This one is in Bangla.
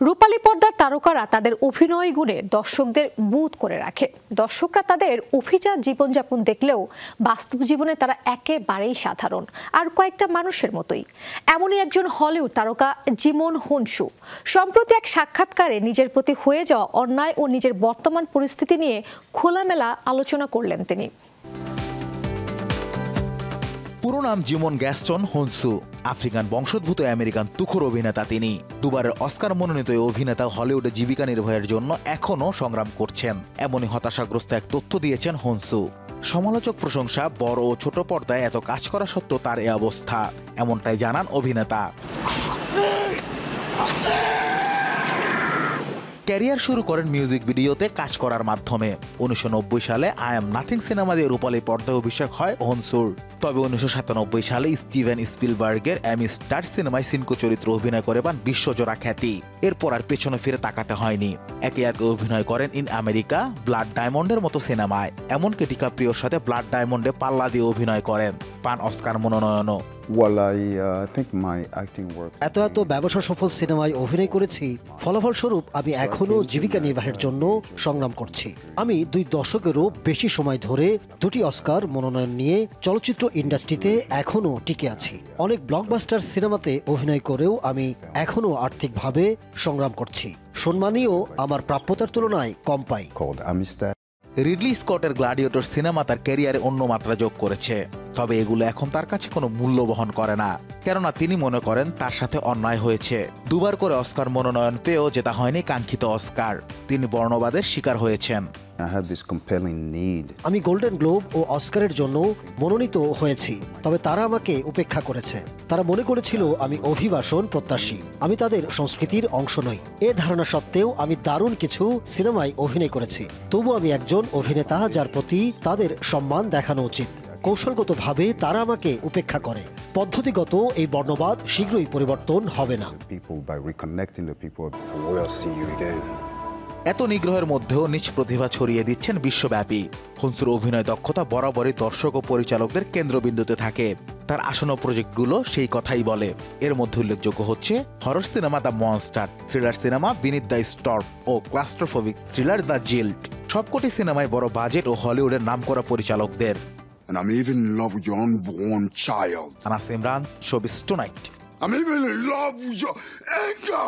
রূপালী পর্দার তারকারা তাদের অভিনয় গুণে দর্শকদের বুঁদ করে রাখে। দর্শকরা তাদের অভিজাত জীবনযাপন দেখলেও বাস্তব জীবনে তারা একেবারেই সাধারণ আর কয়েকটা মানুষের মতোই। এমনই একজন হলিউড তারকা জিমন হুনসু। সম্প্রতি এক সাক্ষাৎকারে নিজের প্রতি হয়ে যাওয়া অন্যায় ও নিজের বর্তমান পরিস্থিতি নিয়ে খোলামেলা আলোচনা করলেন তিনি। পুরো নাম জিমন গ্যাস্টন হুনসু। আফ্রিকান বংশোদ্ভূত আমেরিকান তুখোর অভিনেতা তিনি। দুবারের অস্কার মনোনীত এই অভিনেতা হলিউডে জীবিকা নির্বাহের জন্য এখনও সংগ্রাম করছেন। এমনই হতাশাগ্রস্ত এক তথ্য দিয়েছেন হুনসু। সমালোচক প্রশংসা, বড় ও ছোট পর্দায় এত কাজ করা সত্ত্বেও তার এই অবস্থা, এমনটাই জানান অভিনেতা। ক্যারিয়ার শুরু করেন মিউজিক ভিডিওতে কাজ করার মাধ্যমে। 1990 সালে আই এম নাথিং সিনেমা দিয়ে রূপালী পর্দায় অভিষেক হয় হুনসুর। তবে 1997 সালে স্টিভেন স্পিলবার্গের অ্যামিস্টার সিনেমায় সিনকো চরিত্র অভিনয় করে পান বিশ্বজোড়া খ্যাতি। এরপর আর পেছনে ফিরে তাকাতে হয়নি। একে একে অভিনয় করেন ইন আমেরিকা, ব্লাড ডায়মন্ডের মতো সিনেমায়। এমনকি ডিকাপ্রিওর সাথে ব্লাড ডায়মন্ডে পাল্লা দিয়ে অভিনয় করেন, পান অস্কার মনোনয়নও। এত ব্যবসা সফল সিনেমায় অভিনয় করেছি, ফলাফল স্বরূপ আমি এখনো জীবিকা নির্বাহের জন্য সংগ্রাম করছি। আমি 2 দশকেরও বেশি সময় ধরে 2টি অস্কার মনোনয়ন নিয়ে চলচ্চিত্র ইন্ডাস্ট্রিতে এখনো টিকে আছি। অনেক ব্লকবাস্টার সিনেমাতে অভিনয় করেও আমি এখনো আর্থিকভাবে সংগ্রাম করছি। সম্মানীয় আমার প্রাপ্যতার তুলনায় কম পাই। রিডলি স্কটের গ্ল্যাডিয়েটর সিনেমা তার ক্যারিয়ারে অন্য মাত্রা যোগ করেছে। তবে এগুলো এখন তার কাছে কোনো মূল্য বহন করে না, কেননা তিনি মনে করেন তার সাথে অন্যায় হয়েছে। 2 বার করে অস্কার মনোনয়ন পেয়েও যেটা হয়নি কাঙ্ক্ষিত অস্কার। তিনি বর্ণবাদের শিকার হয়েছেন। আমি গোল্ডেন গ্লোব ও অস্কারের জন্য মনোনীত হয়েছি, তবে তারা আমাকে উপেক্ষা করেছে। তারা মনে করেছিল আমি অভিবাসন প্রত্যাশী, আমি তাদের সংস্কৃতির অংশ নই। এ ধারণা সত্ত্বেও আমি দারুণ কিছু সিনেমায় অভিনয় করেছি। তবু আমি একজন অভিনেতা যার প্রতি তাদের সম্মান দেখানো উচিত। কৌশলগতভাবে তারা আমাকে উপেক্ষা করে। পদ্ধতিগত এই বর্ণবাদ শীঘ্রই পরিবর্তন হবে না। এত নিগ্রহের মধ্যেও নিজ প্রতিভা ছড়িয়ে দিচ্ছেন বিশ্বব্যাপী। হুনসুর অভিনয় দক্ষতা বরাবরই দর্শক ও পরিচালকদের কেন্দ্রবিন্দুতে থাকে। তার আসন্ন প্রজেক্টগুলো সেই কথাই বলে। এর মধ্যে উল্লেখযোগ্য হচ্ছে horror cinema the monster, thriller cinema beneath the storm ও ক্লাস্ট্রোফোবিক থ্রিলার দ্য জিল্ট। সবকটি সিনেমায় বড় বাজেট ও হলিউডের নামকরা পরিচালকদের। And I'm even in love with your unborn child. Anas Imran, showbiz tonight. I'm even in love with your anger.